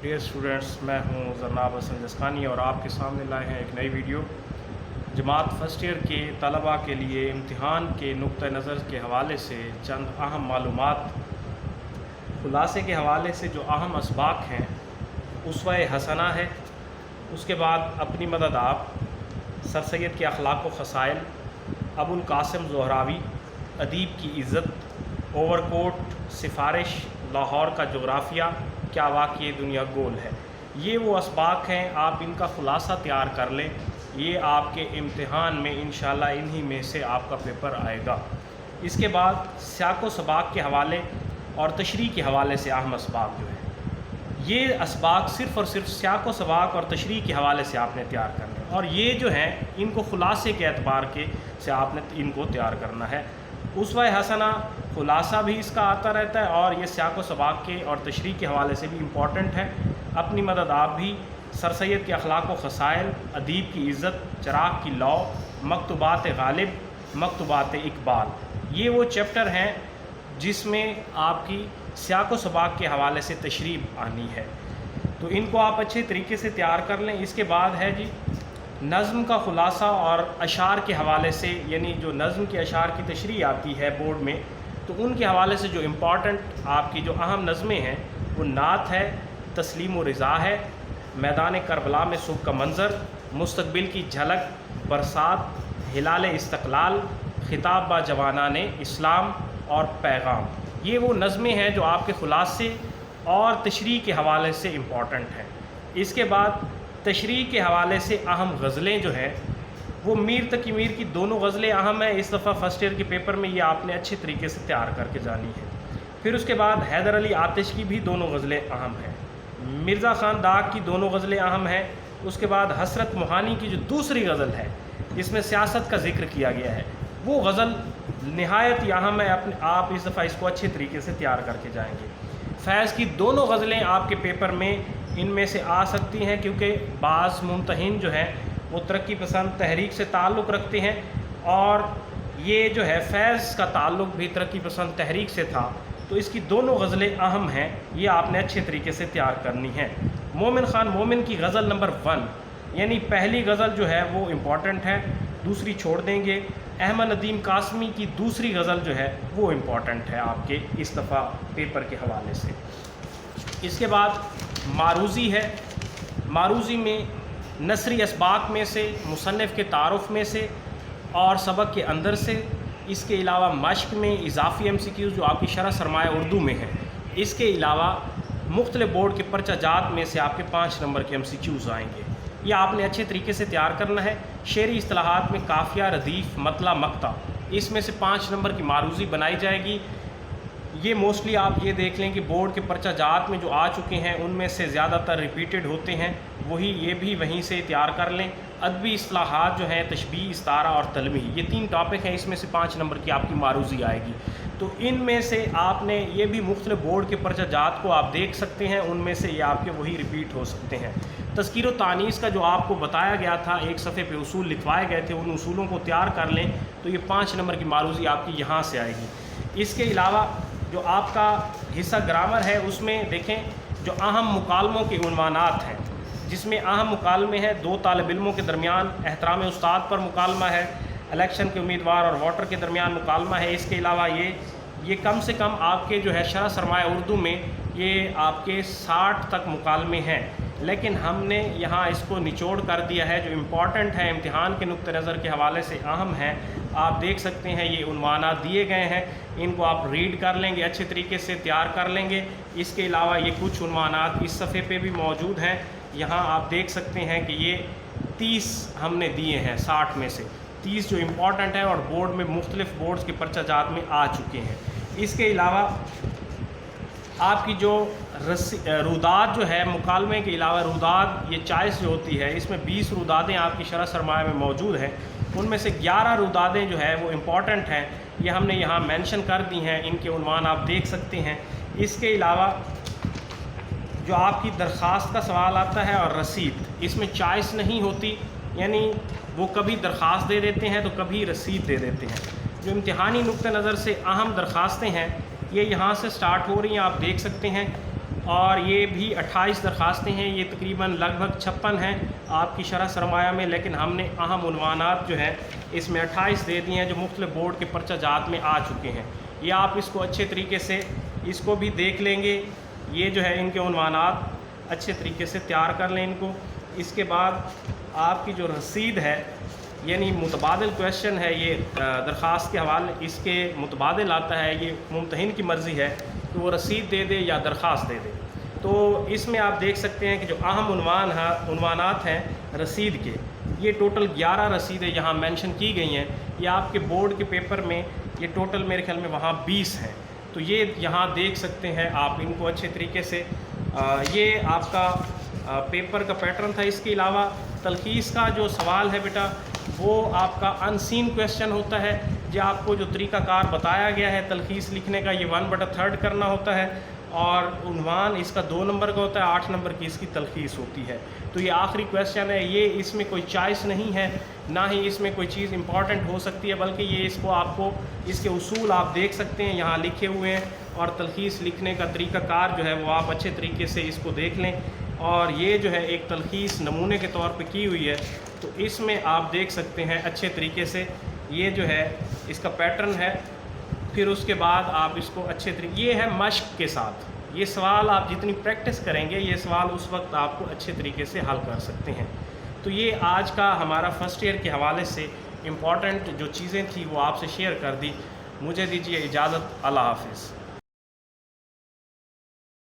Dear students, میں ہوں زرناب حسن جسکانی اور آپ کے سامنے لائے ہیں ایک نئی ویڈیو جماعت فرسٹ ایئر کے طلباء کے لیے امتحان کے نقطہ نظر کے حوالے سے چند اہم معلومات خلاصے کے حوالے سے جو اہم اسباق ہیں اسوہ حسنہ ہے، اس کے بعد اپنی مدد آپ، سر سید کے اخلاق و خصائل، ابو القاسم زہراوی، ادیب کی عزت، اوور کوٹ، سفارش، لاہور کا جغرافیہ، کیا واقعی دنیا گول ہے۔ یہ وہ اسباق ہیں، آپ ان کا خلاصہ تیار کر لیں، یہ آپ کے امتحان میں انشاءاللہ انہی میں سے آپ کا پیپر آئے گا۔ اس کے بعد سیاق و سباق کے حوالے اور تشریح کے حوالے سے اہم اسباق جو ہے، یہ اسباق صرف اور صرف سیاق و سباق اور تشریح کے حوالے سے آپ نے تیار کرنا ہے، اور یہ جو ہیں ان کو خلاصے کے اعتبار کے سے آپ نے ان کو تیار کرنا ہے۔ اسوہ حسنہ خلاصہ بھی اس کا آتا رہتا ہے اور یہ سیاق و سباق کے اور تشریح کے حوالے سے بھی امپورٹنٹ ہے۔ اپنی مدد آپ بھی، سر سید کے اخلاق و خصائل، ادیب کی عزت، چراغ کی لو، مکتوبات غالب، مکتوبات اقبال، یہ وہ چیپٹر ہیں جس میں آپ کی سیاق و سباق کے حوالے سے تشریح آنی ہے، تو ان کو آپ اچھے طریقے سے تیار کر لیں۔ اس کے بعد ہے جی نظم کا خلاصہ اور اشعار کے حوالے سے، یعنی جو نظم کے اشعار کی تشریح آتی ہے بورڈ میں، تو ان کے حوالے سے جو امپورٹنٹ آپ کی جو اہم نظمیں ہیں وہ نعت ہے، تسلیم و رضا ہے، میدان کربلا میں صبح کا منظر، مستقبل کی جھلک، برسات، ہلال استقلال، خطاب با جوانان اسلام اور پیغام، یہ وہ نظمیں ہیں جو آپ کے خلاصے اور تشریح کے حوالے سے امپورٹنٹ ہیں۔ اس کے بعد تشریح کے حوالے سے اہم غزلیں جو ہیں وہ میر تقی میر کی دونوں غزلیں اہم ہیں، اس دفعہ فرسٹ ایئر کے پیپر میں یہ آپ نے اچھے طریقے سے تیار کر کے جانی ہے۔ پھر اس کے بعد حیدر علی آتش کی بھی دونوں غزلیں اہم ہیں، مرزا خان ڈاک کی دونوں غزلیں اہم ہیں۔ اس کے بعد حسرت موہانی کی جو دوسری غزل ہے جس میں سیاست کا ذکر کیا گیا ہے، وہ غزل نہایت اہم ہے، آپ اس دفعہ اس کو اچھے طریقے سے تیار کر کے جائیں گے۔ فیض کی دونوں غزلیں آپ کے پیپر میں ان میں سے آ سکتی ہیں، کیونکہ بعض ممتحن جو ہیں وہ ترقی پسند تحریک سے تعلق رکھتے ہیں، اور یہ جو ہے فیض کا تعلق بھی ترقی پسند تحریک سے تھا، تو اس کی دونوں غزلیں اہم ہیں، یہ آپ نے اچھے طریقے سے تیار کرنی ہیں۔ مومن خان مومن کی غزل نمبر 1، یعنی پہلی غزل جو ہے وہ امپورٹنٹ ہے، دوسری چھوڑ دیں گے۔ احمد ندیم قاسمی کی دوسری غزل جو ہے وہ امپورٹنٹ ہے آپ کے اس دفعہ پیپر کے حوالے سے۔ اس کے بعد معروضی ہے، معروضی میں نثری اسباق میں سے، مصنف کے تعارف میں سے اور سبق کے اندر سے، اس کے علاوہ مشق میں اضافی MCQs جو آپ کی شرح سرمایہ اردو میں ہے، اس کے علاوہ مختلف بورڈ کے پرچہ جات میں سے آپ کے 5 نمبر کے MCQs آئیں گے، یہ آپ نے اچھے طریقے سے تیار کرنا ہے۔ شعری اصطلاحات میں قافیہ، ردیف، مطلع، مقطع، اس میں سے 5 نمبر کی معروضی بنائی جائے گی۔ یہ موسٹلی آپ یہ دیکھ لیں کہ بورڈ کے پرچہ جات میں جو آ چکے ہیں ان میں سے زیادہ تر ریپیٹڈ ہوتے ہیں، وہی یہ بھی وہیں سے تیار کر لیں۔ ادبی اصطلاحات جو ہیں تشبیہ، استعارہ اور تلمیح، یہ 3 ٹاپک ہیں، اس میں سے 5 نمبر کی آپ کی معروضی آئے گی۔ تو ان میں سے آپ نے یہ بھی مختلف بورڈ کے پرچہ جات کو آپ دیکھ سکتے ہیں، ان میں سے یہ آپ کے وہی ریپیٹ ہو سکتے ہیں۔ تذکیر و تانیث کا جو آپ کو بتایا گیا تھا، ایک صفحے پہ اصول لکھوائے گئے تھے، ان اصولوں کو تیار کر لیں تو یہ 5 نمبر کی معروضی آپ کی یہاں سے آئے گی۔ اس کے علاوہ جو آپ کا حصہ گرامر ہے اس میں دیکھیں جو اہم مکالموں کے عنوانات ہیں، جس میں اہم مکالمے ہیں 2 طالب علموں کے درمیان، احترام استاد پر مکالمہ ہے، الیکشن کے امیدوار اور ووٹر کے درمیان مکالمہ ہے۔ اس کے علاوہ یہ کم سے کم آپ کے جو ہے شرح سرمایہ اردو میں یہ آپ کے 60 تک مکالمے ہیں، لیکن ہم نے یہاں اس کو نچوڑ کر دیا ہے، جو امپورٹنٹ ہے امتحان کے نقطہ نظر کے حوالے سے اہم ہے۔ آپ دیکھ سکتے ہیں یہ عنوانات دیے گئے ہیں، ان کو آپ ریڈ کر لیں گے، اچھے طریقے سے تیار کر لیں گے۔ اس کے علاوہ یہ کچھ عنوانات اس صفحے پہ بھی موجود ہیں، یہاں آپ دیکھ سکتے ہیں کہ یہ 30 ہم نے دیے ہیں 60 میں سے، 30 جو امپورٹنٹ ہیں اور بورڈ میں مختلف بورڈز کے پرچہ جات میں آ چکے ہیں۔ اس کے علاوہ آپ کی جو روداد جو ہے مکالمے کے علاوہ روداد یہ چوائس جو ہوتی ہے، اس میں 20 رودادیں آپ کی شرح سرمایہ میں موجود ہیں، ان میں سے 11 رودادیں جو ہے وہ امپورٹنٹ ہیں، یہ ہم نے یہاں مینشن کر دی ہیں، ان کے عنوان آپ دیکھ سکتے ہیں۔ اس کے علاوہ جو آپ کی درخواست کا سوال آتا ہے اور رسید، اس میں چوائس نہیں ہوتی، یعنی وہ کبھی درخواست دے دیتے ہیں تو کبھی رسید دے دیتے ہیں۔ جو امتحانی نقطہ نظر سے اہم درخواستیں ہیں یہ یہاں سے سٹارٹ ہو رہی ہیں، آپ دیکھ سکتے ہیں اور یہ بھی 28 درخواستیں ہیں، یہ تقریباً لگ بھگ 56 ہیں آپ کی شرح سرمایہ میں، لیکن ہم نے اہم عنوانات جو ہیں اس میں 28 دے دی ہیں جو مختلف بورڈ کے پرچہ جات میں آ چکے ہیں۔ یہ آپ اس کو اچھے طریقے سے اس کو بھی دیکھ لیں گے، یہ جو ہے ان کے عنوانات اچھے طریقے سے تیار کر لیں ان کو۔ اس کے بعد آپ کی جو رسید ہے، یعنی متبادل کویشچن ہے، یہ درخواست کے حوالے اس کے متبادل آتا ہے، یہ ممتحن کی مرضی ہے کہ وہ رسید دے دے یا درخواست دے دے۔ تو اس میں آپ دیکھ سکتے ہیں کہ جو اہم عنوانات ہیں رسید کے، یہ ٹوٹل 11 رسیدیں یہاں مینشن کی گئی ہیں۔ یہ آپ کے بورڈ کے پیپر میں یہ ٹوٹل میرے خیال میں وہاں 20 ہیں، تو یہ یہاں دیکھ سکتے ہیں آپ ان کو اچھے طریقے سے۔ یہ آپ کا پیپر کا پیٹرن تھا۔ اس کے علاوہ تلخیص کا جو سوال ہے بیٹا، وہ آپ کا ان سین کویشچن ہوتا ہے، جو آپ کو جو طریقہ کار بتایا گیا ہے تلخیص لکھنے کا، یہ 1/3 کرنا ہوتا ہے، اور عنوان اس کا 2 نمبر کا ہوتا ہے، 8 نمبر کی اس کی تلخیص ہوتی ہے۔ تو یہ آخری کویشچن ہے، یہ اس میں کوئی چوائس نہیں ہے، نہ ہی اس میں کوئی چیز امپورٹنٹ ہو سکتی ہے، بلکہ یہ اس کو آپ کو اس کے اصول آپ دیکھ سکتے ہیں یہاں لکھے ہوئے ہیں، اور تلخیص لکھنے کا طریقہ کار جو ہے وہ آپ اچھے طریقے سے اس کو دیکھ لیں۔ اور یہ جو ہے ایک تلخیص نمونے کے طور پہ کی ہوئی ہے، تو اس میں آپ دیکھ سکتے ہیں اچھے طریقے سے یہ جو ہے اس کا پیٹرن ہے۔ پھر اس کے بعد آپ اس کو اچھے طریقے، یہ ہے مشق کے ساتھ، یہ سوال آپ جتنی پریکٹس کریں گے یہ سوال اس وقت آپ کو اچھے طریقے سے حل کر سکتے ہیں۔ تو یہ آج کا ہمارا فرسٹ ایئر کے حوالے سے امپورٹنٹ جو چیزیں تھیں وہ آپ سے شیئر کر دی۔ مجھے دیجیے اجازت، اللہ حافظ۔